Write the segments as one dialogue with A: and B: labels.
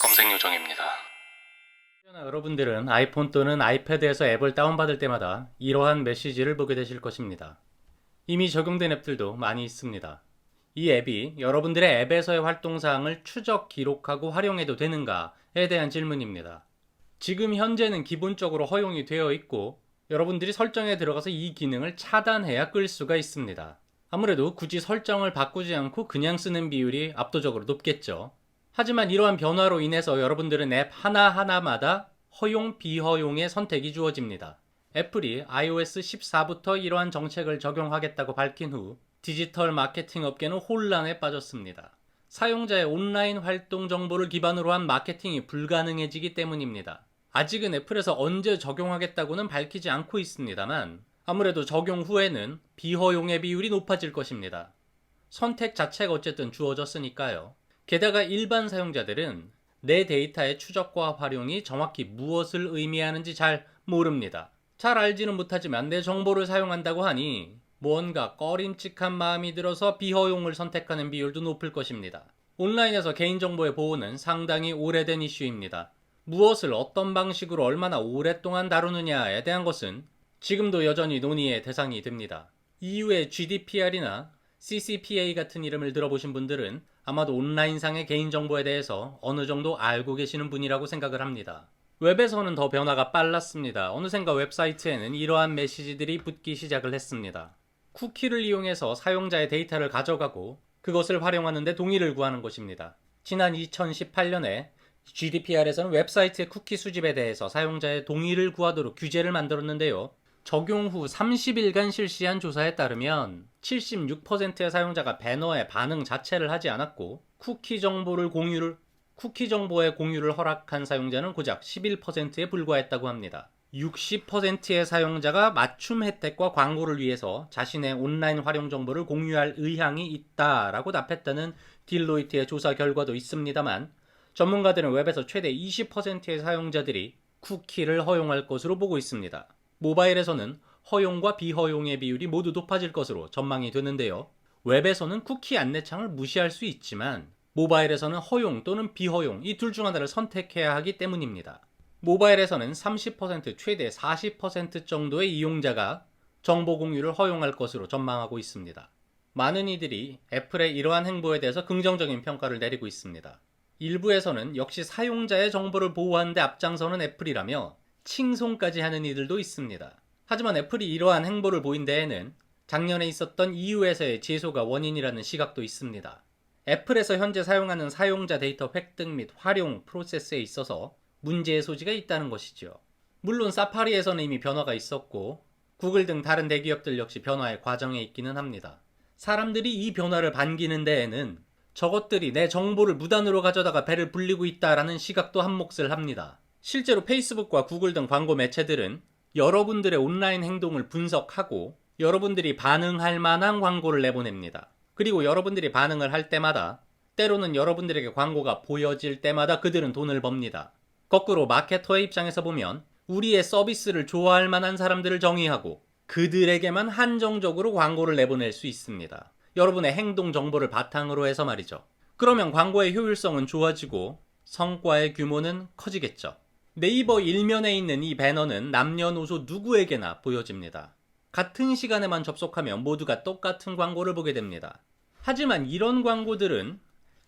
A: 검색 요정입니다.
B: 여러분들은 아이폰 또는 아이패드에서 앱을 다운받을 때마다 이러한 메시지를 보게 되실 것입니다. 이미 적용된 앱들도 많이 있습니다. 이 앱이 여러분들의 앱에서의 활동사항을 추적, 기록하고 활용해도 되는가에 대한 질문입니다. 지금 현재는 기본적으로 허용이 되어 있고 여러분들이 설정에 들어가서 이 기능을 차단해야 끌 수가 있습니다. 아무래도 굳이 설정을 바꾸지 않고 그냥 쓰는 비율이 압도적으로 높겠죠. 하지만 이러한 변화로 인해서 여러분들은 앱 하나하나마다 허용, 비허용의 선택이 주어집니다. 애플이 iOS 14부터 이러한 정책을 적용하겠다고 밝힌 후 디지털 마케팅 업계는 혼란에 빠졌습니다. 사용자의 온라인 활동 정보를 기반으로 한 마케팅이 불가능해지기 때문입니다. 아직은 애플에서 언제 적용하겠다고는 밝히지 않고 있습니다만 아무래도 적용 후에는 비허용의 비율이 높아질 것입니다. 선택 자체가 어쨌든 주어졌으니까요. 게다가 일반 사용자들은 내 데이터의 추적과 활용이 정확히 무엇을 의미하는지 잘 모릅니다. 잘 알지는 못하지만 내 정보를 사용한다고 하니 뭔가 꺼림칙한 마음이 들어서 비허용을 선택하는 비율도 높을 것입니다. 온라인에서 개인정보의 보호는 상당히 오래된 이슈입니다. 무엇을 어떤 방식으로 얼마나 오랫동안 다루느냐에 대한 것은 지금도 여전히 논의의 대상이 됩니다. EU의 GDPR이나 CCPA 같은 이름을 들어보신 분들은 아마도 온라인상의 개인정보에 대해서 어느 정도 알고 계시는 분이라고 생각을 합니다. 웹에서는 더 변화가 빨랐습니다. 어느샌가 웹사이트에는 이러한 메시지들이 붙기 시작을 했습니다. 쿠키를 이용해서 사용자의 데이터를 가져가고 그것을 활용하는 데 동의를 구하는 것입니다. 지난 2018년에 GDPR에서는 웹사이트의 쿠키 수집에 대해서 사용자의 동의를 구하도록 규제를 만들었는데요. 적용 후 30일간 실시한 조사에 따르면 76%의 사용자가 배너의 반응 자체를 하지 않았고 쿠키 정보의 공유를 허락한 사용자는 고작 11%에 불과했다고 합니다. 60%의 사용자가 맞춤 혜택과 광고를 위해서 자신의 온라인 활용 정보를 공유할 의향이 있다라고 답했다는 딜로이트의 조사 결과도 있습니다만 전문가들은 웹에서 최대 20%의 사용자들이 쿠키를 허용할 것으로 보고 있습니다. 모바일에서는 허용과 비허용의 비율이 모두 높아질 것으로 전망이 되는데요. 웹에서는 쿠키 안내창을 무시할 수 있지만 모바일에서는 허용 또는 비허용 이 둘 중 하나를 선택해야 하기 때문입니다. 모바일에서는 30% 최대 40% 정도의 이용자가 정보 공유를 허용할 것으로 전망하고 있습니다. 많은 이들이 애플의 이러한 행보에 대해서 긍정적인 평가를 내리고 있습니다. 일부에서는 역시 사용자의 정보를 보호하는 데 앞장서는 애플이라며 칭송까지 하는 이들도 있습니다. 하지만 애플이 이러한 행보를 보인 데에는 작년에 있었던 EU에서의 제소가 원인이라는 시각도 있습니다. 애플에서 현재 사용하는 사용자 데이터 획득 및 활용 프로세스에 있어서 문제의 소지가 있다는 것이죠. 물론 사파리에서는 이미 변화가 있었고 구글 등 다른 대기업들 역시 변화의 과정에 있기는 합니다. 사람들이 이 변화를 반기는 데에는 저것들이 내 정보를 무단으로 가져다가 배를 불리고 있다라는 시각도 한몫을 합니다. 실제로 페이스북과 구글 등 광고 매체들은 여러분들의 온라인 행동을 분석하고 여러분들이 반응할 만한 광고를 내보냅니다. 그리고 여러분들이 반응을 할 때마다 때로는 여러분들에게 광고가 보여질 때마다 그들은 돈을 법니다. 거꾸로 마케터의 입장에서 보면 우리의 서비스를 좋아할 만한 사람들을 정의하고 그들에게만 한정적으로 광고를 내보낼 수 있습니다. 여러분의 행동 정보를 바탕으로 해서 말이죠. 그러면 광고의 효율성은 좋아지고 성과의 규모는 커지겠죠. 네이버 일면에 있는 이 배너는 남녀노소 누구에게나 보여집니다. 같은 시간에만 접속하면 모두가 똑같은 광고를 보게 됩니다. 하지만 이런 광고들은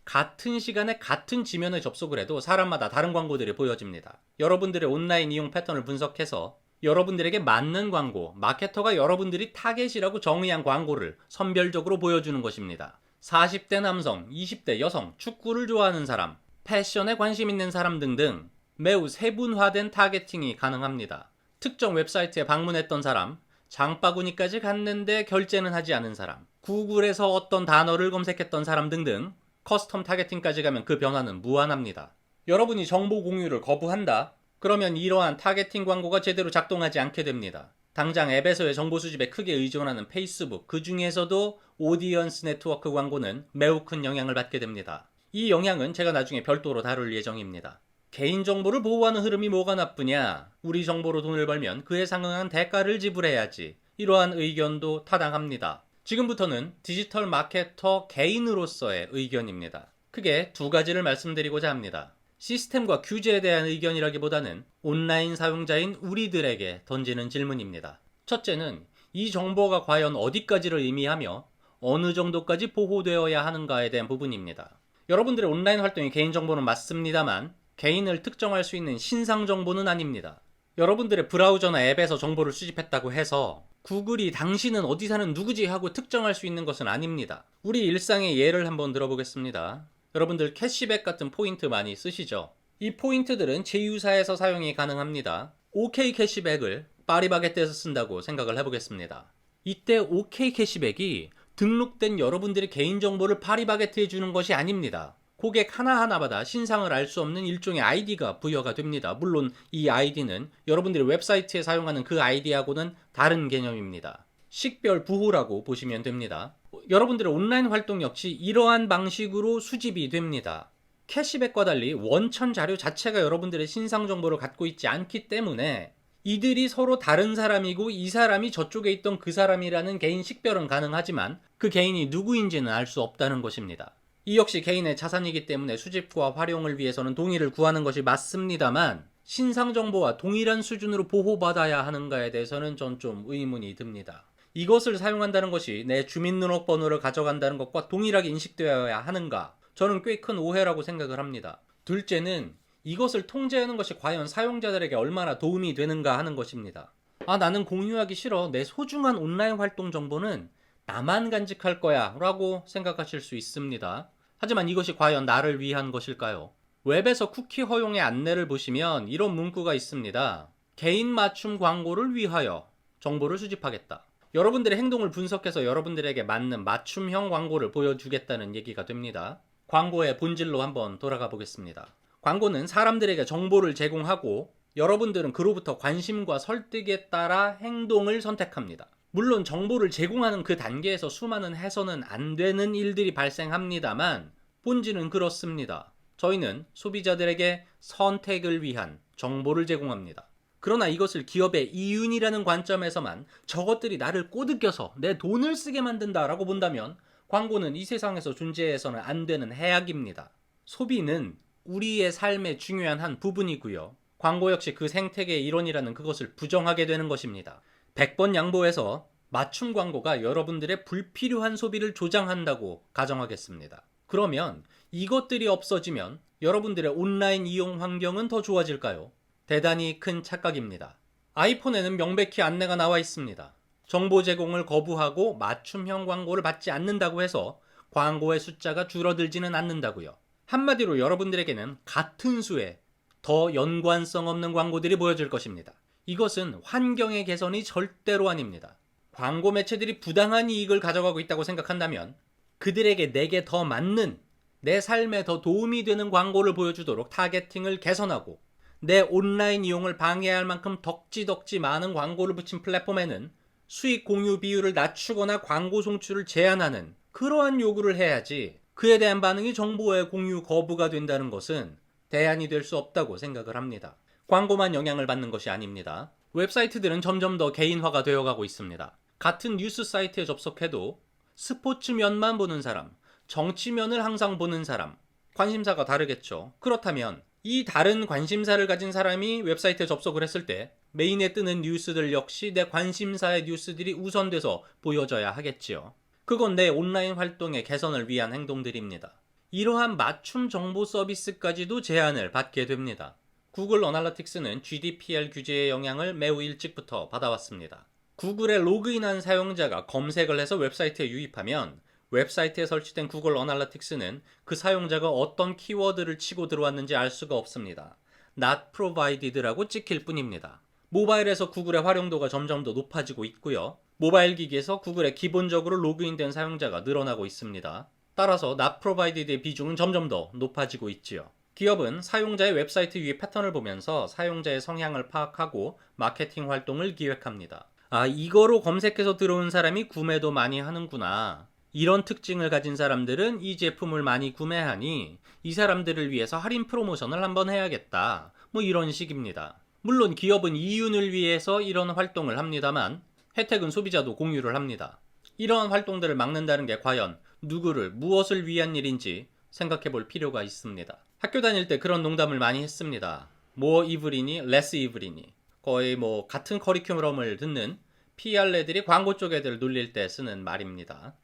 B: 같은 시간에 같은 지면에 접속을 해도 사람마다 다른 광고들이 보여집니다. 여러분들의 온라인 이용 패턴을 분석해서 여러분들에게 맞는 광고, 마케터가 여러분들이 타겟이라고 정의한 광고를 선별적으로 보여주는 것입니다. 40대 남성, 20대 여성, 축구를 좋아하는 사람, 패션에 관심 있는 사람 등등 매우 세분화된 타겟팅이 가능합니다. 특정 웹사이트에 방문했던 사람, 장바구니까지 갔는데 결제는 하지 않은 사람, 구글에서 어떤 단어를 검색했던 사람 등등 커스텀 타겟팅까지 가면 그 변화는 무한합니다. 여러분이 정보 공유를 거부한다? 그러면 이러한 타겟팅 광고가 제대로 작동하지 않게 됩니다. 당장 앱에서의 정보 수집에 크게 의존하는 페이스북, 그 중에서도 오디언스 네트워크 광고는 매우 큰 영향을 받게 됩니다. 이 영향은 제가 나중에 별도로 다룰 예정입니다. 개인정보를 보호하는 흐름이 뭐가 나쁘냐? 우리 정보로 돈을 벌면 그에 상응한 대가를 지불해야지. 이러한 의견도 타당합니다. 지금부터는 디지털 마케터 개인으로서의 의견입니다. 크게 두 가지를 말씀드리고자 합니다. 시스템과 규제에 대한 의견이라기보다는 온라인 사용자인 우리들에게 던지는 질문입니다. 첫째는 이 정보가 과연 어디까지를 의미하며 어느 정도까지 보호되어야 하는가에 대한 부분입니다. 여러분들의 온라인 활동이 개인정보는 맞습니다만 개인을 특정할 수 있는 신상 정보는 아닙니다. 여러분들의 브라우저나 앱에서 정보를 수집했다고 해서 구글이 당신은 어디 사는 누구지 하고 특정할 수 있는 것은 아닙니다. 우리 일상의 예를 한번 들어보겠습니다. 여러분들 캐시백 같은 포인트 많이 쓰시죠? 이 포인트들은 제휴사에서 사용이 가능합니다. OK 캐시백을 파리바게뜨에서 쓴다고 생각을 해보겠습니다. 이때 OK 캐시백이 등록된 여러분들의 개인정보를 파리바게뜨에 주는 것이 아닙니다. 고객 하나하나마다 신상을 알 수 없는 일종의 아이디가 부여가 됩니다. 물론 이 아이디는 여러분들이 웹사이트에 사용하는 그 아이디하고는 다른 개념입니다. 식별 부호라고 보시면 됩니다. 여러분들의 온라인 활동 역시 이러한 방식으로 수집이 됩니다. 캐시백과 달리 원천 자료 자체가 여러분들의 신상 정보를 갖고 있지 않기 때문에 이들이 서로 다른 사람이고 이 사람이 저쪽에 있던 그 사람이라는 개인 식별은 가능하지만 그 개인이 누구인지는 알 수 없다는 것입니다. 이 역시 개인의 자산이기 때문에 수집과 활용을 위해서는 동의를 구하는 것이 맞습니다만 신상 정보와 동일한 수준으로 보호받아야 하는가에 대해서는 전 좀 의문이 듭니다. 이것을 사용한다는 것이 내 주민등록번호를 가져간다는 것과 동일하게 인식되어야 하는가? 저는 꽤 큰 오해라고 생각을 합니다. 둘째는 이것을 통제하는 것이 과연 사용자들에게 얼마나 도움이 되는가 하는 것입니다. 나는 공유하기 싫어. 내 소중한 온라인 활동 정보는 나만 간직할 거야 라고 생각하실 수 있습니다. 하지만 이것이 과연 나를 위한 것일까요? 웹에서 쿠키 허용의 안내를 보시면 이런 문구가 있습니다. 개인 맞춤 광고를 위하여 정보를 수집하겠다. 여러분들의 행동을 분석해서 여러분들에게 맞는 맞춤형 광고를 보여주겠다는 얘기가 됩니다. 광고의 본질로 한번 돌아가 보겠습니다. 광고는 사람들에게 정보를 제공하고 여러분들은 그로부터 관심과 설득에 따라 행동을 선택합니다. 물론 정보를 제공하는 그 단계에서 수많은 해서는 안 되는 일들이 발생합니다만 본질은 그렇습니다. 저희는 소비자들에게 선택을 위한 정보를 제공합니다. 그러나 이것을 기업의 이윤이라는 관점에서만 저것들이 나를 꼬드겨서 내 돈을 쓰게 만든다라고 본다면 광고는 이 세상에서 존재해서는 안 되는 해악입니다. 소비는 우리의 삶의 중요한 한 부분이고요. 광고 역시 그 생태계의 일원이라는 그것을 부정하게 되는 것입니다. 100번 양보해서 맞춤 광고가 여러분들의 불필요한 소비를 조장한다고 가정하겠습니다. 그러면 이것들이 없어지면 여러분들의 온라인 이용 환경은 더 좋아질까요? 대단히 큰 착각입니다. 아이폰에는 명백히 안내가 나와 있습니다. 정보 제공을 거부하고 맞춤형 광고를 받지 않는다고 해서 광고의 숫자가 줄어들지는 않는다고요. 한마디로 여러분들에게는 같은 수의 더 연관성 없는 광고들이 보여질 것입니다. 이것은 환경의 개선이 절대로 아닙니다. 광고 매체들이 부당한 이익을 가져가고 있다고 생각한다면 그들에게 내게 더 맞는, 내 삶에 더 도움이 되는 광고를 보여주도록 타겟팅을 개선하고 내 온라인 이용을 방해할 만큼 덕지덕지 많은 광고를 붙인 플랫폼에는 수익 공유 비율을 낮추거나 광고 송출을 제한하는 그러한 요구를 해야지 그에 대한 반응이 정보의 공유 거부가 된다는 것은 대안이 될 수 없다고 생각을 합니다. 광고만 영향을 받는 것이 아닙니다. 웹사이트들은 점점 더 개인화가 되어가고 있습니다. 같은 뉴스 사이트에 접속해도 스포츠면만 보는 사람, 정치면을 항상 보는 사람, 관심사가 다르겠죠. 그렇다면 이 다른 관심사를 가진 사람이 웹사이트에 접속을 했을 때 메인에 뜨는 뉴스들 역시 내 관심사의 뉴스들이 우선돼서 보여져야 하겠지요. 그건 내 온라인 활동의 개선을 위한 행동들입니다. 이러한 맞춤 정보 서비스까지도 제한을 받게 됩니다. 구글 어널리틱스는 GDPR 규제의 영향을 매우 일찍부터 받아왔습니다. 구글에 로그인한 사용자가 검색을 해서 웹사이트에 유입하면 웹사이트에 설치된 구글 어널리틱스는 그 사용자가 어떤 키워드를 치고 들어왔는지 알 수가 없습니다. Not provided라고 찍힐 뿐입니다. 모바일에서 구글의 활용도가 점점 더 높아지고 있고요. 모바일 기기에서 구글에 기본적으로 로그인된 사용자가 늘어나고 있습니다. 따라서 Not provided의 비중은 점점 더 높아지고 있지요. 기업은 사용자의 웹사이트 유입 패턴을 보면서 사용자의 성향을 파악하고 마케팅 활동을 기획합니다. 이거로 검색해서 들어온 사람이 구매도 많이 하는구나. 이런 특징을 가진 사람들은 이 제품을 많이 구매하니 이 사람들을 위해서 할인 프로모션을 한번 해야겠다. 이런 식입니다. 물론 기업은 이윤을 위해서 이런 활동을 합니다만 혜택은 소비자도 공유를 합니다. 이러한 활동들을 막는다는 게 과연 누구를 무엇을 위한 일인지 생각해 볼 필요가 있습니다. 학교 다닐 때 그런 농담을 많이 했습니다. more evil이니 less evil이니 거의 뭐 같은 커리큘럼을 듣는 PR애들이 광고 쪽 애들을 놀릴 때 쓰는 말입니다.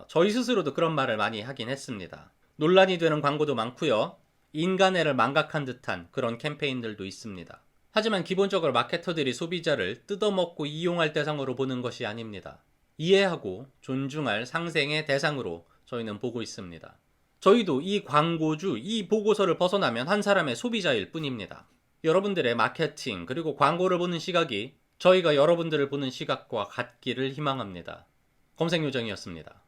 B: 저희 스스로도 그런 말을 많이 하긴 했습니다. 논란이 되는 광고도 많고요. 인간애를 망각한 듯한 그런 캠페인들도 있습니다. 하지만 기본적으로 마케터들이 소비자를 뜯어먹고 이용할 대상으로 보는 것이 아닙니다. 이해하고 존중할 상생의 대상으로 저희는 보고 있습니다. 저희도 이 광고주, 이 보고서를 벗어나면 한 사람의 소비자일 뿐입니다. 여러분들의 마케팅 그리고 광고를 보는 시각이 저희가 여러분들을 보는 시각과 같기를 희망합니다. 검색요정이었습니다.